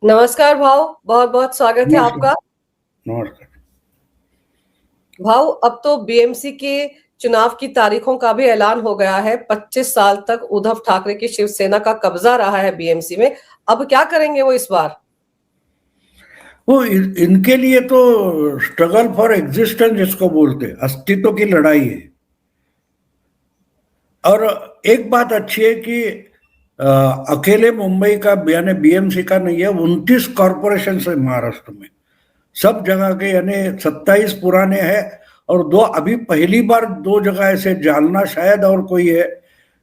नमस्कार भाव, बहुत बहुत स्वागत है नमस्कार। आपका। नमस्कार। भाव, अब तो बीएमसी के चुनाव की तारीखों का भी ऐलान हो गया है। 25 साल तक उद्धव ठाकरे की शिवसेना का कब्जा रहा है बीएमसी में। अब क्या करेंगे वो इस बार? वो इनके लिए तो स्ट्रगल फॉर एग्जिस्टेंस जिसको बोलते हैं, अस्तित्व की लड़ाई है। और एक बात अच्छी है कि अकेले मुंबई का यानी बीएमसी का नहीं है, 29 कॉरपोरेशन है महाराष्ट्र में। सब जगह के यानी 27 पुराने हैं और दो अभी पहली बार, दो जगह ऐसे जालना शायद और कोई है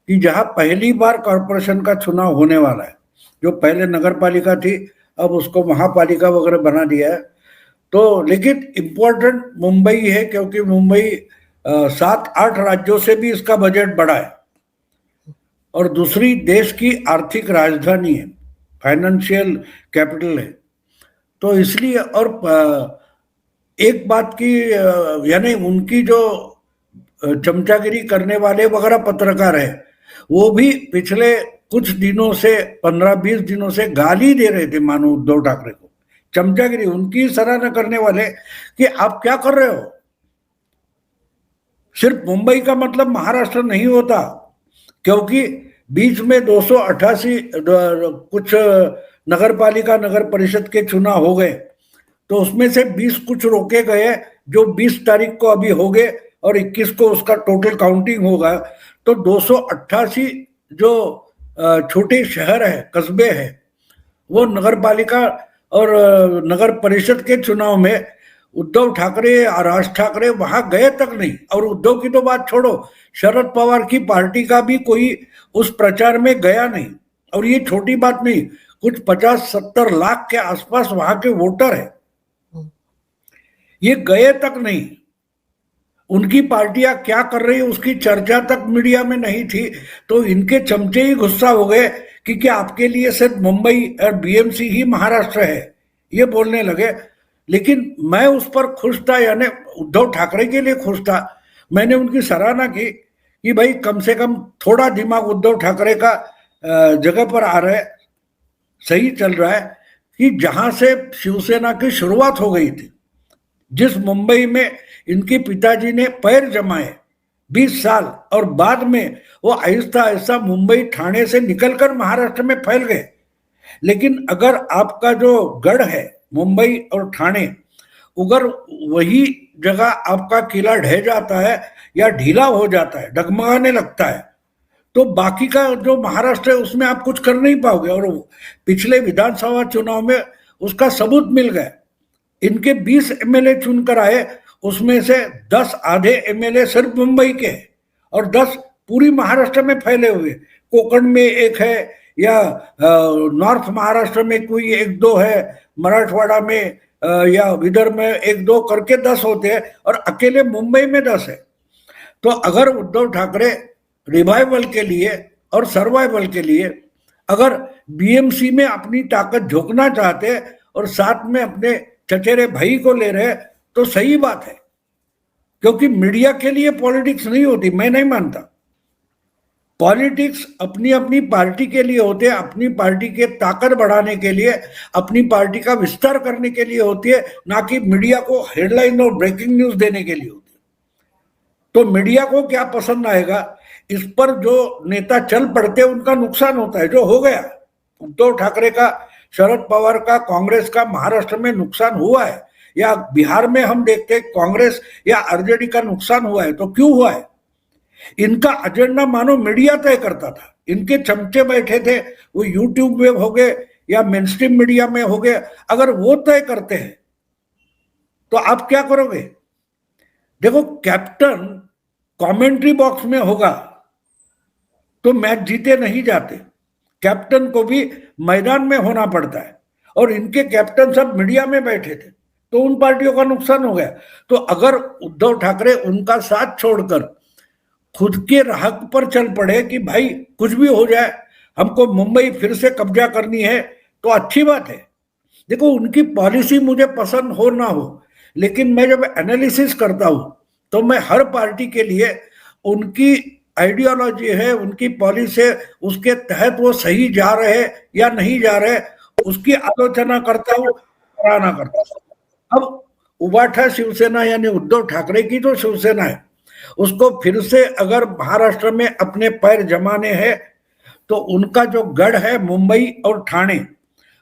कि जहां पहली बार कॉरपोरेशन का चुनाव होने वाला है। जो पहले नगर पालिका थी, अब उसको महापालिका वगैरह बना दिया है। तो लेकिन इम्पोर्टेंट मुंबई है, क्योंकि मुंबई 7-8 राज्यों से भी इसका बजट बढ़ा है और दूसरी देश की आर्थिक राजधानी है, फाइनेंशियल कैपिटल है। तो इसलिए और एक बात की यानी उनकी जो चमचागिरी करने वाले वगैरह पत्रकार है, वो भी पिछले कुछ दिनों से 15-20 दिनों से गाली दे रहे थे मानो उद्धव ठाकरे को। चमचागिरी, उनकी सराहना करने वाले कि आप क्या कर रहे हो। सिर्फ मुंबई का मतलब महाराष्ट्र नहीं होता, क्योंकि बीच में 288 कुछ नगर पालिका नगर परिषद के चुनाव हो गए, तो उसमें से 20 कुछ रोके गए, जो 20 तारीख को अभी हो गए और 21 को उसका टोटल काउंटिंग होगा। तो 288 जो छोटे शहर है, कस्बे हैं, वो नगर पालिका और नगर परिषद के चुनाव में उद्धव ठाकरे, राज ठाकरे वहां गए तक नहीं। और उद्धव की तो बात छोड़ो, शरद पवार की पार्टी का भी कोई उस प्रचार में गया नहीं। और ये छोटी बात नहीं, कुछ 50-70 लाख के आसपास वहां के वोटर है, ये गए तक नहीं। उनकी पार्टियां क्या कर रही है उसकी चर्चा तक मीडिया में नहीं थी। तो इनके चमचे ही गुस्सा हो गए कि क्या आपके लिए सिर्फ मुंबई और बीएमसी ही महाराष्ट्र है, ये बोलने लगे। लेकिन मैं उस पर खुश था, यानी उद्धव ठाकरे के लिए खुश था। मैंने उनकी सराहना की कि भाई कम से कम थोड़ा दिमाग उद्धव ठाकरे का जगह पर आ रहा है, सही चल रहा है। कि जहां से शिवसेना की शुरुआत हो गई थी, जिस मुंबई में इनके पिताजी ने पैर जमाए 20 साल, और बाद में वो आहिस्ता आहिस्ता मुंबई ठाणे से निकलकर महाराष्ट्र में फैल गए। लेकिन अगर आपका जो गढ़ है मुंबई और ठाणे, अगर वही जगह आपका किला ढह जाता है या ढीला हो जाता है, डगमगाने लगता है, तो बाकी का जो महाराष्ट्र है उसमें आप कुछ कर नहीं पाओगे। और पिछले विधानसभा चुनाव में उसका सबूत मिल गया। इनके 20 एमएलए चुनकर आए, उसमें से 10 आधे एमएलए सिर्फ मुंबई के और 10 पूरी महाराष्ट्र में फैले हुए। कोकण में एक है, या नॉर्थ महाराष्ट्र में कोई 1-2 है, मराठवाड़ा में या विदर्भ में 1-2 करके 10 होते हैं, और अकेले मुंबई में 10 है। तो अगर उद्धव ठाकरे रिवाइवल के लिए और सर्वाइवल के लिए अगर बीएमसी में अपनी ताकत झोंकना चाहते और साथ में अपने चचेरे भाई को ले रहे, तो सही बात है। क्योंकि मीडिया के लिए पॉलिटिक्स नहीं होती, मैं नहीं मानता। पॉलिटिक्स अपनी अपनी पार्टी के लिए होते हैं, अपनी पार्टी के ताकत बढ़ाने के लिए, अपनी पार्टी का विस्तार करने के लिए होती है, ना कि मीडिया को हेडलाइन और ब्रेकिंग न्यूज देने के लिए होती है। तो मीडिया को क्या पसंद आएगा, इस पर जो नेता चल पड़ते उनका नुकसान होता है। जो हो गया उद्धव ठाकरे का, शरद पवार का, कांग्रेस का महाराष्ट्र में नुकसान हुआ है, या बिहार में हम देखते कांग्रेस या आरजेडी का नुकसान हुआ है, तो क्यों हुआ है? इनका एजेंडा मानो मीडिया तय करता था। इनके चमचे बैठे थे, वो यूट्यूब में हो गए या मेन स्ट्रीम मीडिया में हो गए। अगर वो तय करते हैं तो आप क्या करोगे? देखो, कैप्टन कमेंट्री बॉक्स में होगा तो मैच जीते नहीं जाते, कैप्टन को भी मैदान में होना पड़ता है। और इनके कैप्टन सब मीडिया में बैठे थे, तो उन पार्टियों का नुकसान हो गया। तो अगर उद्धव ठाकरे उनका साथ छोड़कर खुद के राह पर चल पड़े कि भाई कुछ भी हो जाए, हमको मुंबई फिर से कब्जा करनी है, तो अच्छी बात है। देखो, उनकी पॉलिसी मुझे पसंद हो ना हो, लेकिन मैं जब एनालिसिस करता हूं तो मैं हर पार्टी के लिए उनकी आइडियोलॉजी है, उनकी पॉलिसी है, उसके तहत वो सही जा रहे या नहीं जा रहे, उसकी आलोचना करता हूं, सराहना करता हूं। अब उबाठा शिवसेना यानी उद्धव ठाकरे की जो शिवसेना है, उसको फिर से अगर महाराष्ट्र में अपने पैर जमाने हैं तो उनका जो गढ़ है मुंबई और ठाणे,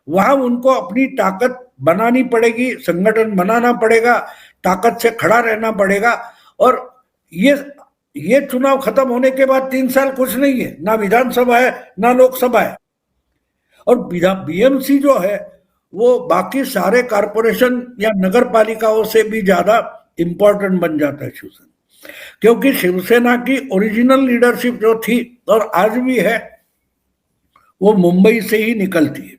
वहां उनको अपनी ताकत बनानी पड़ेगी, संगठन बनाना पड़ेगा, ताकत से खड़ा रहना पड़ेगा। और ये चुनाव खत्म होने के बाद 3 साल कुछ नहीं है, ना विधानसभा है ना लोकसभा है। और बीएमसी जो है वो बाकी सारे कारपोरेशन या नगर पालिकाओं से भी ज्यादा इंपॉर्टेंट बन जाता है शिवसेना, क्योंकि शिवसेना की ओरिजिनल लीडरशिप जो थी और आज भी है वो मुंबई से ही निकलती है।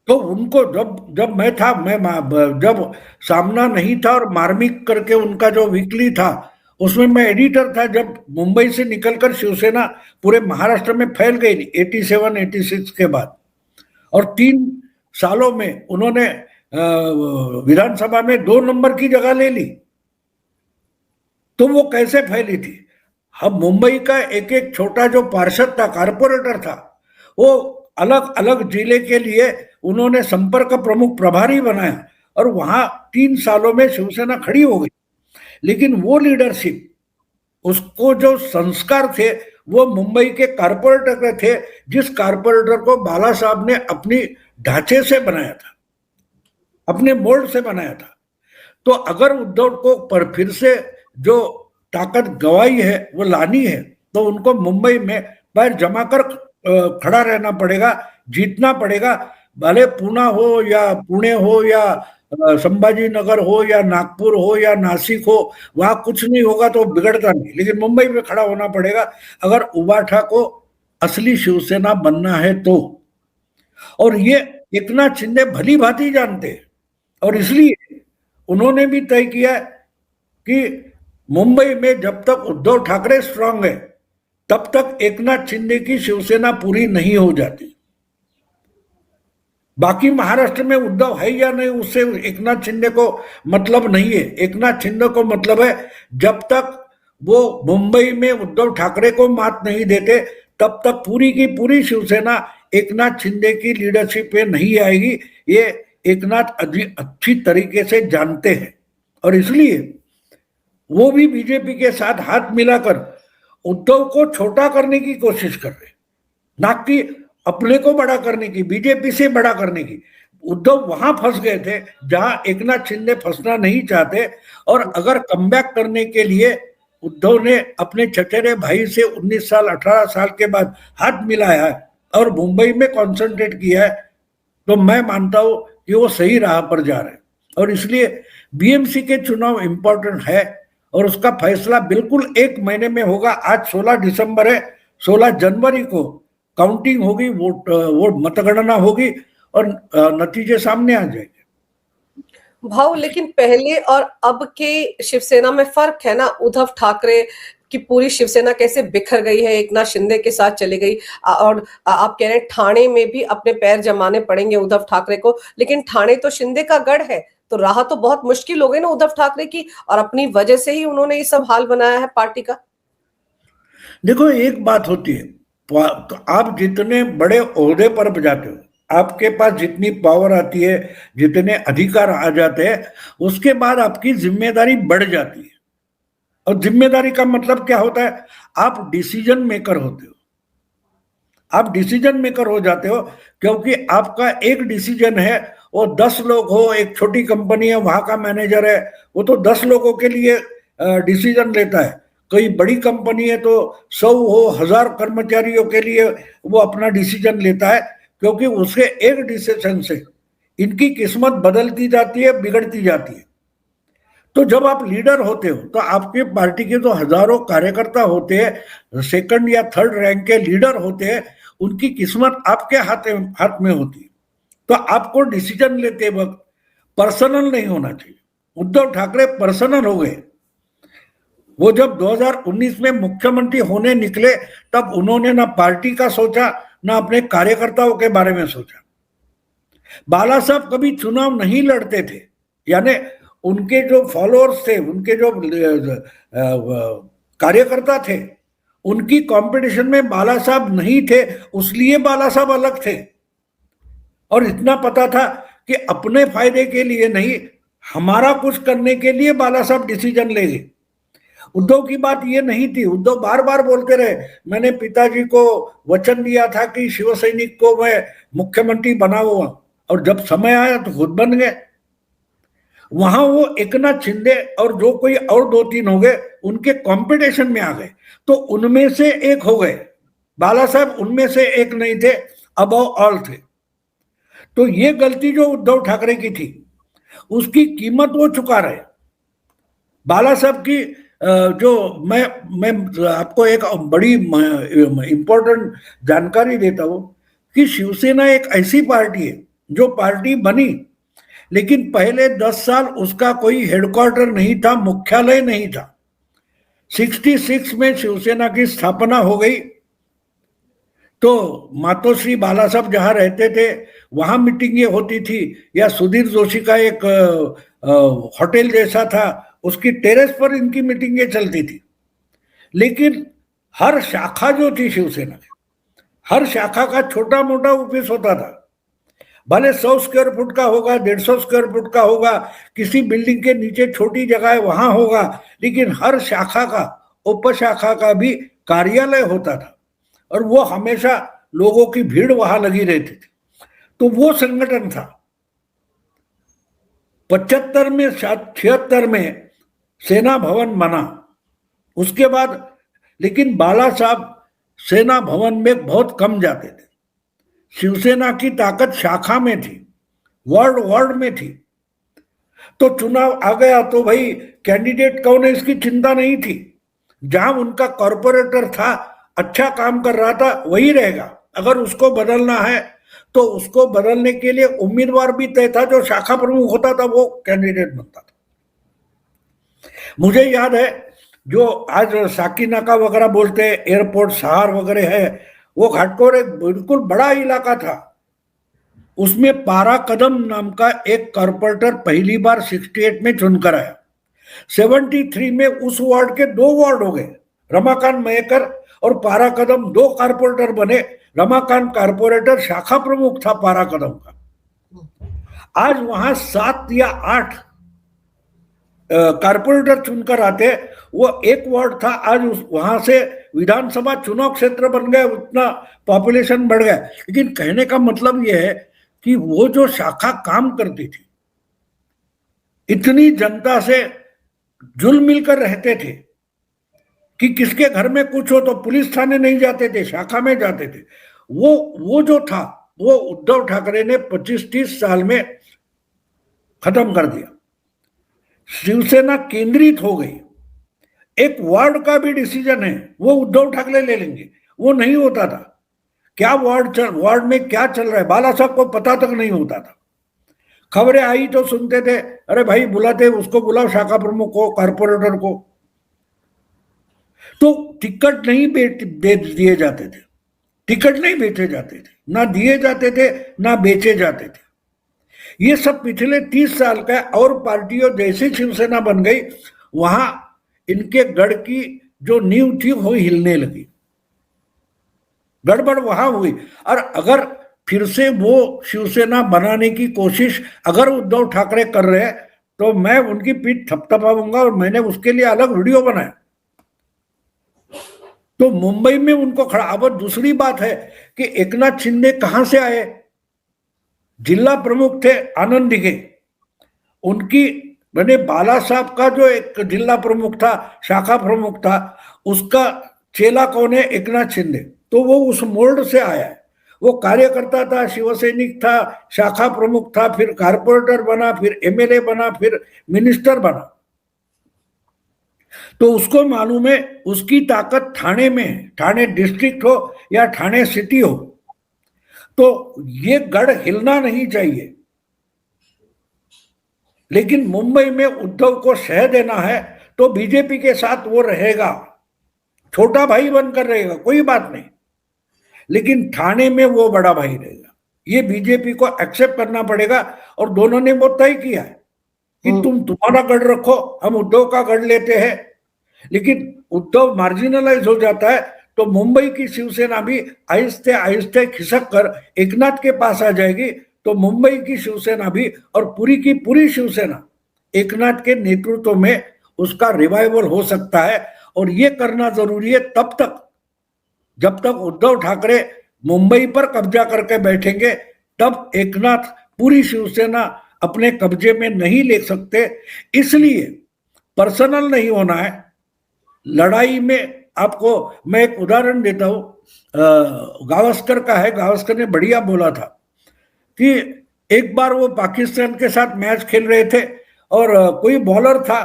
तो उनको जब मैं था, मैं जब सामना नहीं था और मार्मिक करके उनका जो वीकली था उसमें मैं एडिटर था, जब मुंबई से निकलकर शिवसेना पूरे महाराष्ट्र में फैल गई 87-86 के बाद, और 3 सालों में उन्होंने विधानसभा में 2 नंबर की जगह ले ली। तो वो कैसे फैली थी? अब मुंबई का एक एक छोटा जो पार्षद था, कारपोरेटर था, वो अलग अलग जिले के लिए उन्होंने संपर्क प्रमुख प्रभारी बनाया और वहां 3 सालों में शिवसेना खड़ी हो गई। लेकिन वो लीडरशिप, उसको जो संस्कार थे वो मुंबई के कारपोरेटर थे, जिस कारपोरेटर को बाला साहब ने अपनी ढांचे से बनाया था, अपने मोल्ड से बनाया था। तो अगर उद्धव को पर फिर से जो ताकत गवाई है वो लानी है तो उनको मुंबई में पैर जमाकर खड़ा रहना पड़ेगा, जीतना पड़ेगा। भले पूना हो या पुणे हो या संभाजी नगर हो या नागपुर हो या नासिक हो, वहां कुछ नहीं होगा तो बिगड़ता नहीं, लेकिन मुंबई में खड़ा होना पड़ेगा अगर उबाठा को असली शिवसेना बनना है तो। और ये एकनाथ शिंदे भली भांति जानते हैं, और इसलिए उन्होंने भी तय किया कि मुंबई में जब तक उद्धव ठाकरे स्ट्रांग है तब तक एकनाथ शिंदे की शिवसेना पूरी नहीं हो जाती। बाकी महाराष्ट्र में उद्धव है या नहीं उससे एकनाथ शिंदे को मतलब नहीं है। एकनाथ शिंदे को मतलब है जब तक वो मुंबई में उद्धव ठाकरे को मात नहीं देते तब तक पूरी की पूरी शिवसेना एकनाथ शिंदे की लीडरशिप पे नहीं आएगी। ये एकनाथ अच्छी तरीके से जानते हैं, और इसलिए वो भी बीजेपी के साथ हाथ मिलाकर उद्धव को छोटा करने की कोशिश कर रहे, ना कि अपने को बड़ा करने की, बीजेपी से बड़ा करने की। उद्धव वहां फंस गए थे जहां एकनाथ शिंदे फंसना नहीं चाहते, और अगर कमबैक करने के लिए उद्धव ने अपने चचेरे भाई से 19 साल 18 साल के बाद हाथ मिलाया है और मुंबई में कॉन्सेंट्रेट किया है, तो मैं मानता हूं कि वो सही राह पर जा रहे हैं। और इसलिए बीएमसी के चुनाव इंपॉर्टेंट है और उसका फैसला बिल्कुल 1 महीने में होगा। आज 16 दिसंबर है, 16 जनवरी को काउंटिंग होगी, वोट मतगणना होगी और नतीजे सामने आ जाएंगे। भाव, लेकिन पहले और अब के शिवसेना में फर्क है ना। उद्धव ठाकरे की पूरी शिवसेना कैसे बिखर गई है, एकनाथ शिंदे के साथ चली गई, और आप कह रहे हैं ठाणे में भी अपने पैर जमाने पड़ेंगे उद्धव ठाकरे को, लेकिन ठाणे तो शिंदे का गढ़ है, तो राह तो बहुत मुश्किल हो गई ना उद्धव ठाकरे की, और अपनी वजह से ही उन्होंने ये सब हाल बनाया है पार्टी का। देखो, एक बात होती है, तो आप जितने बड़े ओहदे पर जाते हो, आपके पास जितनी पावर आती है, जितने अधिकार आ जाते हैं, उसके बाद आपकी जिम्मेदारी बढ़ जाती है। और जिम्मेदारी का मतलब क्या होता है? आप डिसीजन मेकर होते हो, आप डिसीजन मेकर हो जाते हो, क्योंकि आपका एक डिसीजन है, वो 10 लोग हो, एक छोटी कंपनी है, वहां का मैनेजर है, वो तो 10 लोगों के लिए डिसीजन लेता है। कोई बड़ी कंपनी है तो 100 हो, 1000 कर्मचारियों के लिए वो अपना डिसीजन लेता है, क्योंकि उसके एक डिसीजन से इनकी किस्मत बदलती जाती है, बिगड़ती जाती है। तो जब आप लीडर होते हो तो आपके पार्टी के जो हजारों कार्यकर्ता होते हैं, सेकंड या थर्ड रैंक के लीडर होते हैं, उनकी किस्मत आपके हाथ में होती है। तो आपको डिसीजन लेते वक्त पर्सनल नहीं होना चाहिए। उद्धव ठाकरे पर्सनल हो गए। वो जब 2019 में मुख्यमंत्री होने निकले तब उन्होंने ना पार्टी का सोचा, ना अपने कार्यकर्ताओं के बारे में सोचा। बाला साहब कभी चुनाव नहीं लड़ते थे, यानी उनके जो फॉलोअर्स थे, उनके जो कार्यकर्ता थे, उनकी कंपटीशन में बाला साहब नहीं थे, उसलिए बाला साहब अलग थे। और इतना पता था कि अपने फायदे के लिए नहीं, हमारा कुछ करने के लिए बाला साहब डिसीजन लेंगे। उद्धव की बात ये नहीं थी। उद्धव बार बार बोलते रहे, मैंने पिताजी को वचन दिया था कि शिवसैनिक को मैं मुख्यमंत्री बनाऊंगा, और जब समय आया तो खुद बन गए। वहां वो एकनाथ शिंदे और जो कोई और 2-3 हो गए, उनके कंपटीशन में आ गए, तो उनमें से एक हो गए। बाला साहब उनमें से एक नहीं थे, अबव ऑल थे। तो ये गलती जो उद्धव ठाकरे की थी, उसकी कीमत वो चुका रहे। बाला साहब की जो मैं आपको एक बड़ी इंपॉर्टेंट जानकारी देता हूं कि शिवसेना एक ऐसी पार्टी है जो पार्टी बनी, लेकिन पहले 10 साल उसका कोई हेडक्वार्टर नहीं था, मुख्यालय नहीं था। 66 में शिवसेना की स्थापना हो गई, तो मातोश्री बाला साहब जहां रहते थे वहां मीटिंगें होती थी, या सुधीर जोशी का एक होटल जैसा था, उसकी टेरेस पर इनकी मीटिंगें चलती थी। लेकिन हर शाखा जो थी शिवसेना की, हर शाखा का छोटा मोटा ऑफिस होता था, भले 100 स्क्वायर फुट का होगा, 150 स्क्वायर फुट का होगा, किसी बिल्डिंग के नीचे छोटी जगह है वहां होगा, लेकिन हर शाखा का, उपशाखा का भी कार्यालय होता था, और वो हमेशा लोगों की भीड़ वहां लगी रहती थी। तो वो संगठन था। 75 में, 76 में सेना भवन बना उसके बाद, लेकिन बाला साहब सेना भवन में बहुत कम जाते थे। शिवसेना की ताकत शाखा में थी, वार्ड वार्ड में थी। तो चुनाव आ गया तो भाई कैंडिडेट कौन है इसकी चिंता नहीं थी। जहां उनका कॉर्पोरेटर था, अच्छा काम कर रहा था, वही रहेगा। अगर उसको बदलना है तो उसको बदलने के लिए उम्मीदवार भी तय था, जो शाखा प्रमुख होता था वो कैंडिडेट बनता था। मुझे याद है, जो आज साकीनाका वगैरह बोलते हैं, एयरपोर्ट सहार वगैरह है, वो घाटकोर एक बिल्कुल बड़ा इलाका था। उसमें पारा कदम नाम का एक कॉर्पोरेटर पहली बार 68 में चुनकर आया। 73 में उस वार्ड के 2 वार्ड हो गए, रमाकांत मयेकर और पारा कदम 2 कॉर्पोरेटर बने। रमाकांत कॉर्पोरेटर शाखा प्रमुख था पारा कदम का। आज वहां 7 या 8 कॉर्पोरेटर चुनकर आते, वो एक वार्ड था, आज वहां से विधानसभा चुनाव क्षेत्र बन गया, उतना पॉपुलेशन बढ़ गया। लेकिन कहने का मतलब यह है कि वो जो शाखा काम करती थी, इतनी जनता से जुल मिलकर रहते थे कि किसके घर में कुछ हो तो पुलिस थाने नहीं जाते थे, शाखा में जाते थे। वो जो था, वो उद्धव ठाकरे ने 25-30 साल में खत्म कर दिया। शिवसेना केंद्रित हो गई। एक वार्ड का भी डिसीजन है वो उद्धव ठाकरे ले लेंगे, वो नहीं होता था। क्या वार्ड में क्या चल रहा है बाला साहब को पता तक नहीं होता था। खबरें आई तो सुनते थे, अरे भाई बुलाते, उसको बुलाओ, शाखा प्रमुख को, कॉर्पोरेटर को। तो टिकट नहीं दिए जाते थे, टिकट नहीं बेचे जाते थे, ना दिए जाते थे, ना बेचे जाते थे। ये सब पिछले 30 साल का। और पार्टियों जैसे शिवसेना बन गई, वहां इनके गढ़ की जो नींव थी वो हिलने लगी, गड़बड़ वहां हुई। और अगर फिर से वो शिवसेना बनाने की कोशिश अगर उद्धव ठाकरे कर रहे हैं, तो मैं उनकी पीठ थपथपाऊंगा, और मैंने उसके लिए अलग वीडियो बनाया। तो मुंबई में उनको खड़ा। अब दूसरी बात है कि एकनाथ शिंदे कहां से आए? जिला प्रमुख थे आनंद दिघे, उनकी मैंने बाला साहब का जो एक जिला प्रमुख था, शाखा प्रमुख था, उसका चेला कौन है? एकनाथ शिंदे। तो वो उस मोल्ड से आया है। वो कार्यकर्ता था, शिवसैनिक था, शाखा प्रमुख था, फिर कारपोरेटर बना, फिर एमएलए बना, फिर मिनिस्टर बना। तो उसको मालूम है उसकी ताकत ठाणे में है, ठाणे डिस्ट्रिक्ट हो या ठाणे सिटी हो। तो ये गढ़ हिलना नहीं चाहिए। लेकिन मुंबई में उद्धव को शह देना है तो बीजेपी के साथ वो रहेगा, छोटा भाई बनकर रहेगा, कोई बात नहीं, लेकिन ठाणे में वो बड़ा भाई रहेगा। ये बीजेपी को एक्सेप्ट करना पड़ेगा। और दोनों ने वो तय किया है कि तुम तुम्हारा गढ़ रखो, हम उद्धव का गढ़ लेते हैं। लेकिन उद्धव मार्जिनलाइज हो जाता है तो मुंबई की शिवसेना भी आहिस्ते आहिस्ते खिसक कर एकनाथ के पास आ जाएगी। तो मुंबई की शिवसेना भी और पूरी की पूरी शिवसेना एकनाथ के नेतृत्व में उसका रिवाइवल हो सकता है। और ये करना जरूरी है तब तक जब तक उद्धव ठाकरे मुंबई पर कब्जा करके बैठेंगे, तब एकनाथ पूरी शिवसेना अपने कब्जे में नहीं ले सकते। इसलिए पर्सनल नहीं होना है लड़ाई में। आपको मैं एक उदाहरण देता हूं, गावस्कर का है। गावस्कर ने बढ़िया बोला था कि एक बार वो पाकिस्तान के साथ मैच खेल रहे थे और कोई बॉलर था,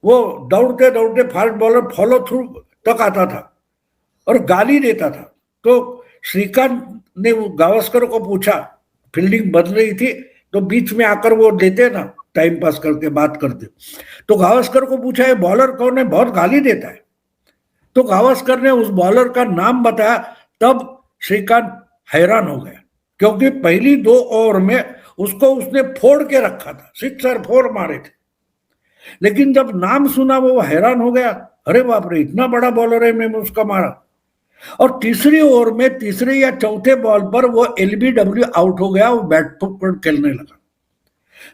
वो दौड़ते दौड़ते फास्ट बॉलर फॉलो थ्रू तक आता था और गाली देता था। तो श्रीकांत ने गावस्कर को पूछा, फील्डिंग बदल रही थी तो बीच में आकर वो देते ना टाइम पास करके बात करते, तो गावस्कर को पूछा ये बॉलर कौन है, बहुत गाली देता है। तो गावस्कर ने उस बॉलर का नाम बताया, तब श्रीकांत हैरान हो गया क्योंकि पहली 2 ओवर में उसको उसने फोड़ के रखा था, 6 और 4 मारे थे। लेकिन जब नाम सुना वो हैरान हो गया, अरे बाप रे इतना बड़ा बॉलर है, मैंने उसका मारा। और तीसरी ओवर में तीसरे या चौथे बॉल पर वो एलबीडब्ल्यू आउट हो गया, वो बैट पकड़ खेलने लगा।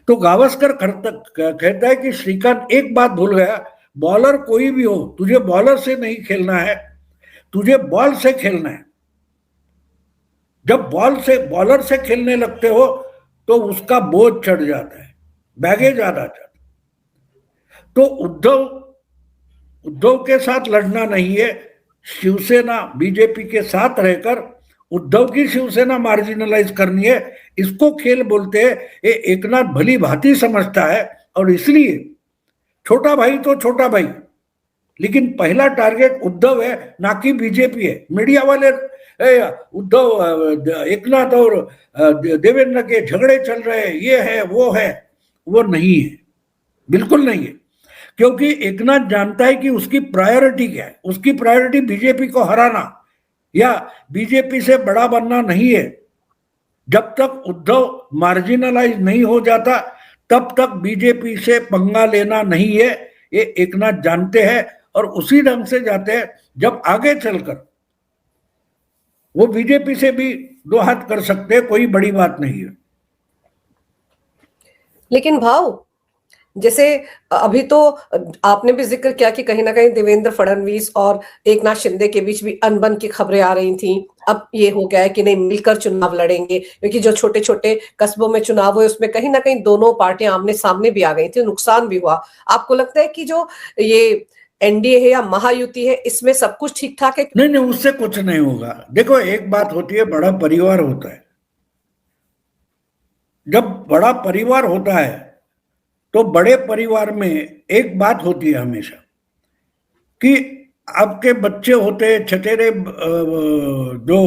तो गावस्कर कहता है कि श्रीकांत एक बात भूल गया, बॉलर कोई भी हो, तुझे बॉलर से नहीं खेलना है, तुझे बॉल से खेलना है। जब बॉलर से खेलने लगते हो तो उसका बोझ चढ़ जाता है, बैगेज आ जाता है। तो उद्धव के साथ लड़ना नहीं है, शिवसेना बीजेपी के साथ रहकर उद्धव की शिवसेना मार्जिनलाइज करनी है। इसको खेल बोलते हैं। ये एकनाथ भली भांति समझता है और इसलिए छोटा भाई तो छोटा भाई, लेकिन पहला टारगेट उद्धव है ना कि बीजेपी है। मीडिया वाले उद्धव एकनाथ और देवेंद्र के झगड़े चल रहे हैं, ये है वो नहीं है, बिल्कुल नहीं है। क्योंकि एकनाथ जानता है कि उसकी प्रायोरिटी क्या है। उसकी प्रायोरिटी बीजेपी को हराना या बीजेपी से बड़ा बनना नहीं है। जब तक उद्धव मार्जिनलाइज नहीं हो जाता तब तक बीजेपी से पंगा लेना नहीं है, ये एकनाथ जानते हैं और उसी ढंग से जाते हैं। जब आगे चलकर वो बीजेपी से भी 2 हाथ कर सकते हैं, कोई बड़ी बात नहीं है। लेकिन भाव जैसे अभी तो आपने भी जिक्र किया कि कहीं ना कहीं देवेंद्र फडणवीस और एकनाथ शिंदे के बीच भी अनबन की खबरें आ रही थी। अब ये हो गया है कि नहीं मिलकर चुनाव लड़ेंगे, क्योंकि जो छोटे छोटे कस्बों में चुनाव हुए उसमें कहीं ना कहीं दोनों पार्टियां आमने सामने भी आ गई थी, नुकसान भी हुआ। आपको लगता है कि जो ये एनडीए है या महायुति है इसमें सब कुछ ठीक ठाक है? नहीं, उससे कुछ नहीं होगा। देखो एक बात होती है, बड़ा परिवार होता है। जब बड़ा परिवार होता है तो बड़े परिवार में एक बात होती है हमेशा कि आपके बच्चे होते हैं, छठेरे जो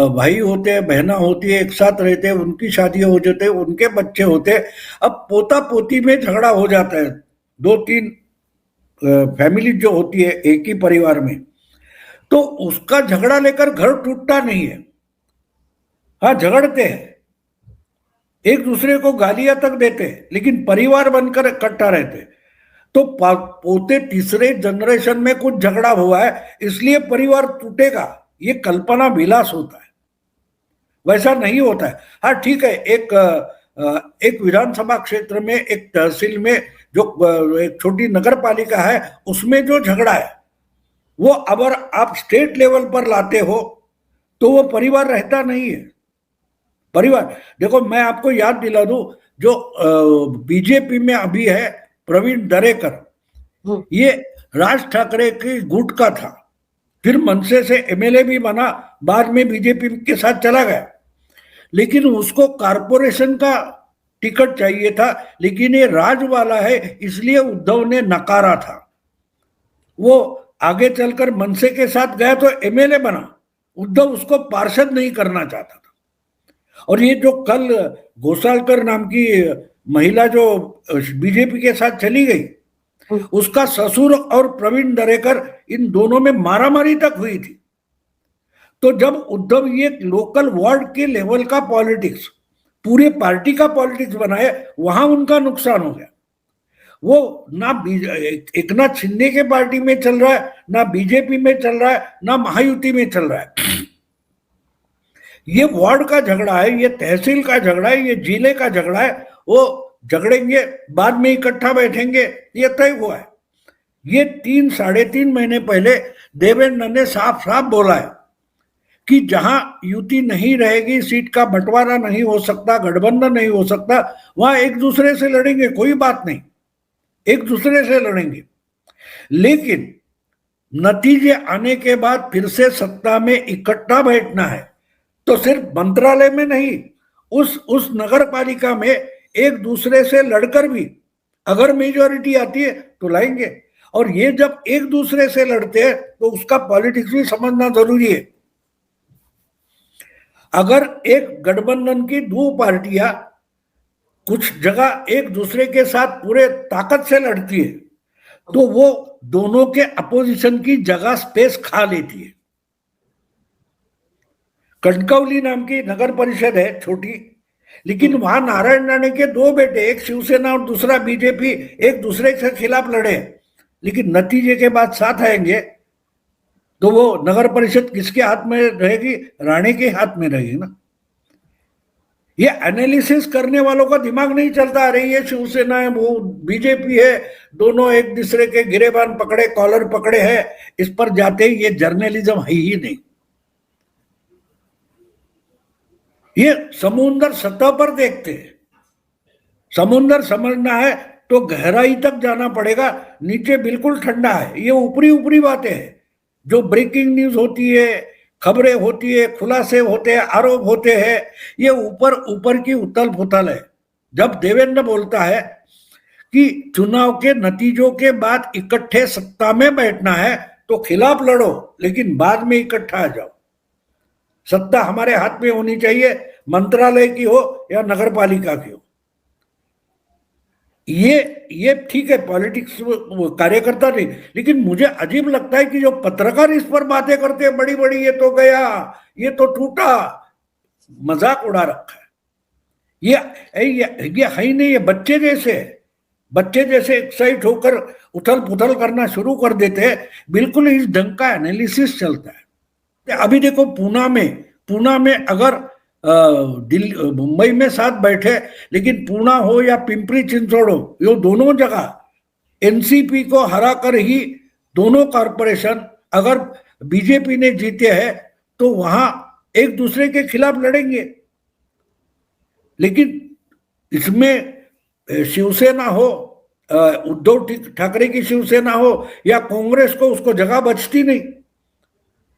भाई होते हैं, बहना होती है, एक साथ रहते हैं, उनकी शादियां हो जाते हैं, उनके बच्चे होते हैं। अब पोता पोती में झगड़ा हो जाता है, 2-3 फैमिली जो होती है एक ही परिवार में, तो उसका झगड़ा लेकर घर टूटता नहीं है। हाँ झगड़ते हैं, एक दूसरे को गालियां तक देते हैं, लेकिन परिवार बनकर इकट्ठा रहते हैं। तो पोते तीसरे जनरेशन में कुछ झगड़ा हुआ है इसलिए परिवार टूटेगा, ये कल्पना विलास होता है, वैसा नहीं होता है। हाँ ठीक है, एक विधानसभा क्षेत्र में, एक तहसील में जो एक छोटी नगर पालिका है उसमें जो झगड़ा है वो अगर आप स्टेट लेवल पर लाते हो तो वो परिवार रहता नहीं है। परिवार देखो, मैं आपको याद दिला दूं, जो बीजेपी में अभी है प्रवीण दरेकर, ये राज ठाकरे के गुट का था, फिर मनसे से एमएलए भी बना, बाद में बीजेपी के साथ चला गया। लेकिन उसको कारपोरेशन का टिकट चाहिए था, लेकिन ये राज वाला है इसलिए उद्धव ने नकारा था। वो आगे चलकर मनसे के साथ गया तो एमएलए बना, उद्धव उसको पार्षद नहीं करना चाहता था। और ये जो कल घोसालकर नाम की महिला जो बीजेपी के साथ चली गई, उसका ससुर और प्रवीण दरेकर, इन दोनों में मारामारी तक हुई थी। तो जब उद्धव ये लोकल वार्ड के लेवल का पॉलिटिक्स पूरे पार्टी का पॉलिटिक्स बनाए, वहां उनका नुकसान हो गया। वो ना एकनाथ शिंदे के पार्टी में चल रहा है, ना बीजेपी में चल रहा है, ना महायुति में चल रहा है। ये वार्ड का झगड़ा है, ये तहसील का झगड़ा है, ये जिले का झगड़ा है। वो झगड़ेंगे, बाद में इकट्ठा बैठेंगे, ये तय हुआ है। ये 3-3.5 महीने पहले देवेंद्र ने साफ साफ बोला है कि जहां युति नहीं रहेगी, सीट का बंटवारा नहीं हो सकता, गठबंधन नहीं हो सकता, वहां एक दूसरे से लड़ेंगे, कोई बात नहीं, एक दूसरे से लड़ेंगे। लेकिन नतीजे आने के बाद फिर से सत्ता में इकट्ठा बैठना है, तो सिर्फ मंत्रालय में नहीं, उस नगर पालिका में एक दूसरे से लड़कर भी अगर मेजॉरिटी आती है तो लाएंगे। और ये जब एक दूसरे से लड़ते हैं तो उसका पॉलिटिक्स भी समझना जरूरी है। अगर एक गठबंधन की दो पार्टियां कुछ जगह एक दूसरे के साथ पूरे ताकत से लड़ती है तो वो दोनों के अपोजिशन की जगह स्पेस खा लेती है। कणकवली नाम की नगर परिषद है, छोटी, लेकिन वहां नारायण राणे के दो बेटे, एक शिवसेना और दूसरा बीजेपी, एक दूसरे के खिलाफ लड़े, लेकिन नतीजे के बाद साथ आएंगे तो वो नगर परिषद किसके हाथ में रहेगी? राणे के हाथ में रहेगी ना। ये एनालिसिस करने वालों का दिमाग नहीं चलता। अरे ये शिवसेना है, वो बीजेपी है, दोनों एक दूसरे के गिरेबान पकड़े, कॉलर पकड़े हैं, इस पर जाते ही ये जर्नलिज्म है ही नहीं। ये समुद्र सतह पर देखते हैं, समुद्र समझना है तो गहराई तक जाना पड़ेगा, नीचे बिल्कुल ठंडा है। ये ऊपरी ऊपरी बातें हैं, जो ब्रेकिंग न्यूज होती है, खबरें होती है, खुलासे होते हैं, आरोप होते हैं, ये ऊपर ऊपर की उथल पुथल है। जब देवेंद्र बोलता है कि चुनाव के नतीजों के बाद इकट्ठे सत्ता में बैठना है तो खिलाफ लड़ो, लेकिन बाद में इकट्ठा आ जाओ। सत्ता हमारे हाथ में होनी चाहिए, मंत्रालय की हो या नगर पालिका की हो। ये ठीक है, पॉलिटिक्स कार्यकर्ता नहीं, लेकिन मुझे अजीब लगता है कि जो पत्रकार इस पर बातें करते हैं बड़ी बड़ी, ये तो गया, ये तो टूटा, मजाक उड़ा रखा है। ये है ही नहीं। ये बच्चे जैसे एक्साइट होकर उथल पुथल करना शुरू कर देते हैं। बिल्कुल इस ढंग का एनालिसिस चलता है। अभी देखो पूना में अगर मुंबई में साथ बैठे, लेकिन पूना हो या पिंपरी चिंचवड़ हो, ये दोनों जगह एनसीपी को हरा कर ही दोनों कॉरपोरेशन अगर बीजेपी ने जीते हैं तो वहां एक दूसरे के खिलाफ लड़ेंगे। लेकिन इसमें शिवसेना हो, उद्धव ठाकरे की शिवसेना हो या कांग्रेस को, उसको जगह बचती नहीं।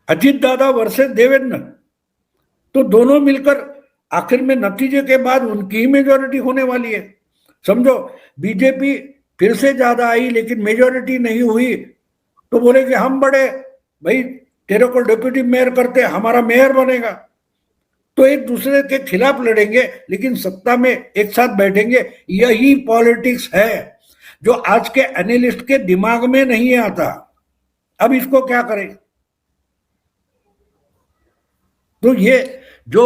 अजीत दादा वर्सेस देवेंद्र, तो दोनों मिलकर आखिर में नतीजे के बाद उनकी ही मेजॉरिटी होने वाली है। समझो बीजेपी फिर से ज्यादा आई लेकिन मेजॉरिटी नहीं हुई तो बोले कि हम बड़े, भाई तेरे को डिप्यूटी मेयर करते, हमारा मेयर बनेगा। तो एक दूसरे के खिलाफ लड़ेंगे लेकिन सत्ता में एक साथ बैठेंगे। यही पॉलिटिक्स है जो आज के एनालिस्ट के दिमाग में नहीं आता। अब इसको क्या करें? तो ये जो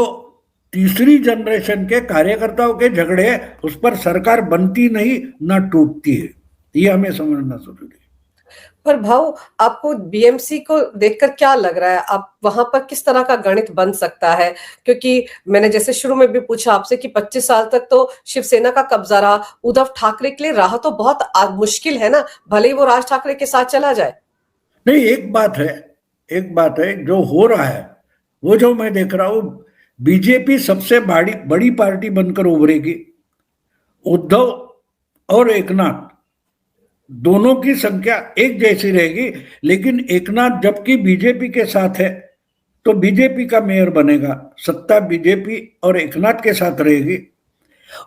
तीसरी जनरेशन के कार्यकर्ताओं के झगड़े हैं, उस पर सरकार बनती नहीं ना टूटती है, ये हमें समझना जरूरी है। पर भाऊ, आपको बीएमसी को देखकर क्या लग रहा है? आप वहां पर किस तरह का गणित बन सकता है? क्योंकि मैंने जैसे शुरू में भी पूछा आपसे कि 25 साल तक तो शिवसेना का कब्जा रहा, उद्धव ठाकरे के लिए राह तो बहुत मुश्किल है ना, भले ही वो राज ठाकरे के साथ चला जाए। नहीं, एक बात है जो हो रहा है, वो जो मैं देख रहा हूं, बीजेपी सबसे बड़ी पार्टी बनकर उभरेगी। उद्धव और एकनाथ दोनों की संख्या एक जैसी रहेगी, लेकिन एकनाथ जबकि बीजेपी के साथ है तो बीजेपी का मेयर बनेगा, सत्ता बीजेपी और एकनाथ के साथ रहेगी।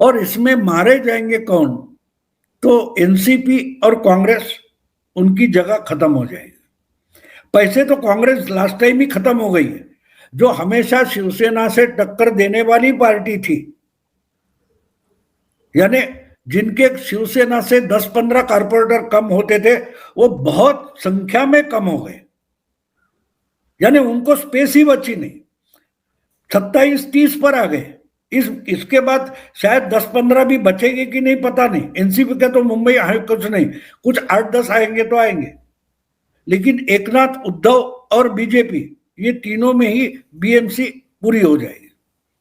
और इसमें मारे जाएंगे कौन? तो एनसीपी और कांग्रेस, उनकी जगह खत्म हो जाएगी। पैसे तो कांग्रेस लास्ट टाइम ही खत्म हो गई है, जो हमेशा शिवसेना से टक्कर देने वाली पार्टी थी, यानी जिनके शिवसेना से 10-15 कारपोरेटर कम होते थे, वो बहुत संख्या में कम हो गए, यानी उनको स्पेस ही बची नहीं, 27-30 पर आ गए। इसके बाद शायद 10-15 भी बचेंगे कि नहीं पता नहीं। एनसीपी के तो मुंबई आए कुछ नहीं, कुछ 8-10 आएंगे तो आएंगे, लेकिन एकनाथ, उद्धव और बीजेपी, ये तीनों में ही बीएमसी पूरी हो जाएगी।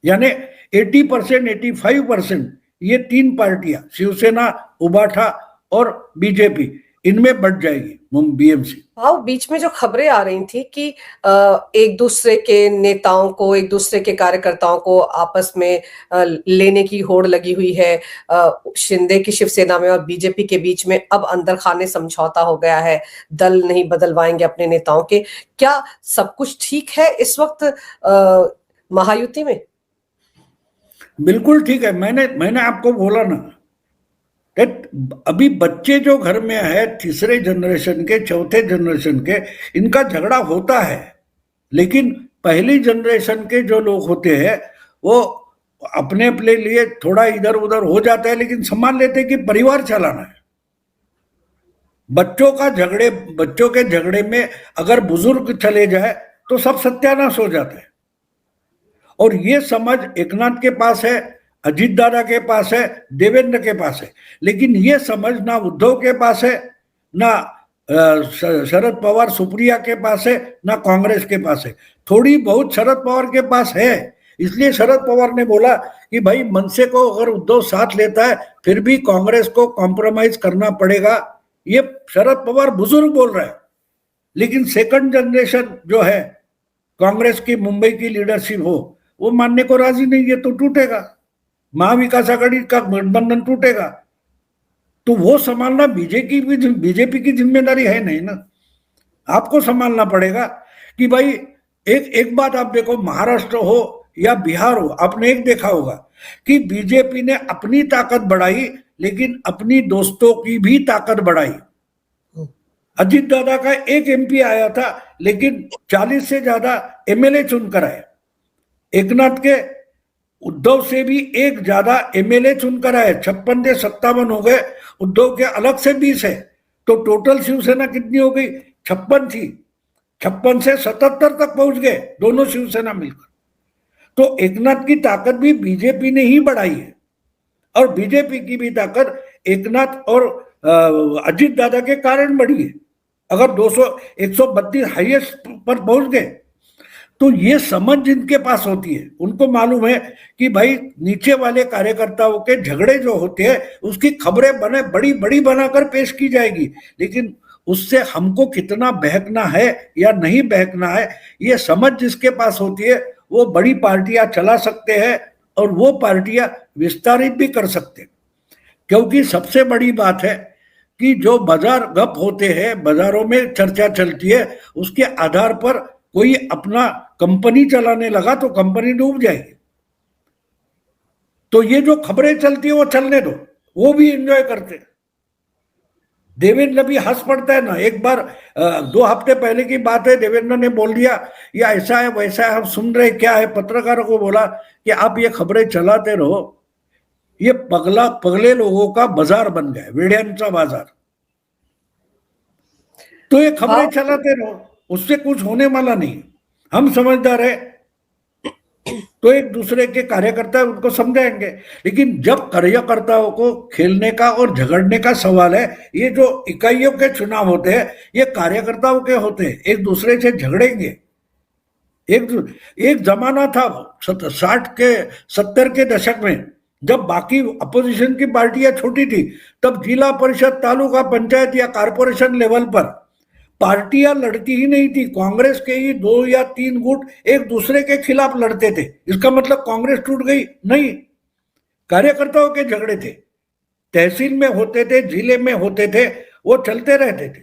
यानी 80%, 85% ये तीन पार्टियां, शिवसेना, उबाठा और बीजेपी, इनमें बढ़ जाएगी बीएमसी। हाँ, बीच में जो खबरें आ रही थी कि एक दूसरे के नेताओं को, एक दूसरे के कार्यकर्ताओं को आपस में लेने की होड़ लगी हुई है, शिंदे की शिवसेना में और बीजेपी के बीच में अब अंदर खाने समझौता हो गया है, दल नहीं बदलवाएंगे अपने नेताओं के। क्या सब कुछ ठीक है इस वक्त महायुति में? बिल्कुल ठीक है। मैंने आपको बोला ना, अभी बच्चे जो घर में है, तीसरे जनरेशन के, चौथे जनरेशन के, इनका झगड़ा होता है, लेकिन पहली जनरेशन के जो लोग होते हैं वो अपने अपने लिए थोड़ा इधर उधर हो जाता है, लेकिन सम्मान लेते हैं कि परिवार चलाना है। बच्चों के झगड़े में अगर बुजुर्ग चले जाए तो सब सत्यानाश हो जाता है। और ये समझ एकनाथ के पास है, अजीत दादा के पास है, देवेंद्र के पास है, लेकिन ये समझ ना उद्धव के पास है, ना शरद पवार सुप्रिया के पास है, ना कांग्रेस के पास है। थोड़ी बहुत शरद पवार के पास है, इसलिए शरद पवार ने बोला कि भाई मनसे को अगर उद्धव साथ लेता है फिर भी कांग्रेस को कॉम्प्रोमाइज करना पड़ेगा। ये शरद पवार बुजुर्ग बोल रहा है, लेकिन सेकंड जनरेशन जो है कांग्रेस की, मुंबई की लीडरशिप हो, वो मानने को राजी नहीं है, तो टूटेगा, महाविकास आघाड़ी का गठबंधन टूटेगा। तो वो संभालना बीजेपी की जिम्मेदारी है नहीं ना, आपको संभालना पड़ेगा। कि भाई एक बात आप देखो, महाराष्ट्र हो या बिहार हो, आपने एक देखा होगा कि बीजेपी ने अपनी ताकत बढ़ाई, लेकिन अपनी दोस्तों की भी ताकत बढ़ाई। अजीत दादा का एक एमपी आया था, लेकिन 40 से ज्यादा एमएलए चुनकर आए। एकनाथ के उद्धव से भी एक ज्यादा एमएलए चुनकर आए, 56 से 57 हो गए, उद्धव के अलग से 20 है। तो टोटल शिवसेना कितनी हो गई? 56 थी, 56 से 77 तक पहुंच गए दोनों शिवसेना मिलकर। तो एकनाथ की ताकत भी बीजेपी ने ही बढ़ाई है, और बीजेपी की भी ताकत एकनाथ और अजीत दादा के कारण बढ़ी है। अगर 132 हाईएस्ट पर पहुंच गए, तो ये समझ जिनके पास होती है उनको मालूम है कि भाई नीचे वाले कार्यकर्ताओं के झगड़े जो होते हैं उसकी खबरें बड़ी बड़ी बनाकर पेश की जाएगी, लेकिन उससे हमको कितना बहकना है या नहीं बहकना है, ये समझ जिसके पास होती है वो बड़ी पार्टियां चला सकते हैं, और वो पार्टियां विस्तारित भी कर सकते हैं। क्योंकि सबसे बड़ी बात है कि जो बाजार गप होते हैं, बाजारों में चर्चा चलती है, उसके आधार पर कोई अपना कंपनी चलाने लगा तो कंपनी डूब जाएगी। तो ये जो खबरें चलती है वो चलने दो, वो भी एंजॉय करते हैं। देवेंद्र भी हंस पड़ता है ना। एक बार 2 हफ्ते पहले की बात है, देवेंद्र ने बोल दिया ये ऐसा है वैसा है, हम सुन रहे क्या है। पत्रकारों को बोला कि आप ये खबरें चलाते रहो, ये पगले लोगों का बाजार बन गया, वेड्यांचा बाजार। तो ये खबरें चलाते रहो, उससे कुछ होने वाला नहीं। हम समझदार है तो एक दूसरे के कार्यकर्ता उनको समझाएंगे, लेकिन जब कार्यकर्ताओं को खेलने का और झगड़ने का सवाल है, ये जो इकाइयों के चुनाव होते हैं ये कार्यकर्ताओं के होते हैं, एक दूसरे से झगड़ेंगे। एक जमाना था 70 के दशक में, जब बाकी अपोजिशन की पार्टियां छोटी थी, तब जिला परिषद, तालुका पंचायत या कारपोरेशन लेवल पर पार्टियां लड़ती ही नहीं थी। कांग्रेस के ही 2 या 3 गुट एक दूसरे के खिलाफ लड़ते थे। इसका मतलब कांग्रेस टूट गई? नहीं, कार्यकर्ताओं के झगड़े थे, तहसील में होते थे, जिले में होते थे, वो चलते रहते थे।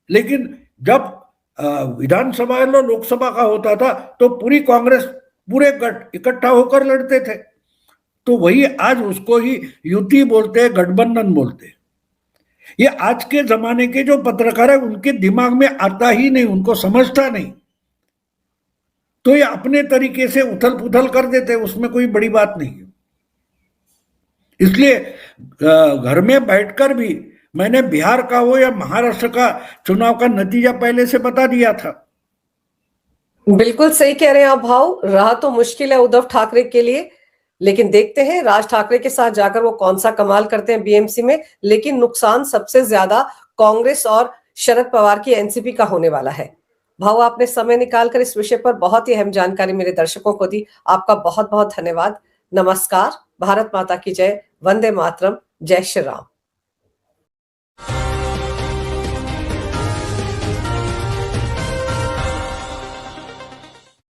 लेकिन जब विधानसभा और लोकसभा का होता था तो पूरी कांग्रेस, पूरे गठ इकट्ठा होकर लड़ते थे। तो वही आज उसको ही युति बोलते हैं, गठबंधन बोलते हैं। ये आज के जमाने के जो पत्रकार है उनके दिमाग में आता ही नहीं, उनको समझता नहीं, तो ये अपने तरीके से उथल पुथल कर देते हैं, उसमें कोई बड़ी बात नहीं है। इसलिए घर में बैठकर भी मैंने बिहार का हो या महाराष्ट्र का चुनाव का नतीजा पहले से बता दिया था। बिल्कुल सही कह रहे हैं आप भाव। रहा तो मुश्किल है उद्धव ठाकरे के लिए, लेकिन देखते हैं राज ठाकरे के साथ जाकर वो कौन सा कमाल करते हैं बीएमसी में। लेकिन नुकसान सबसे ज्यादा कांग्रेस और शरद पवार की एनसीपी का होने वाला है। भाऊ, आपने समय निकालकर इस विषय पर बहुत ही अहम जानकारी मेरे दर्शकों को दी। आपका बहुत बहुत धन्यवाद। नमस्कार। भारत माता की जय। वंदे मातरम। जय श्री राम।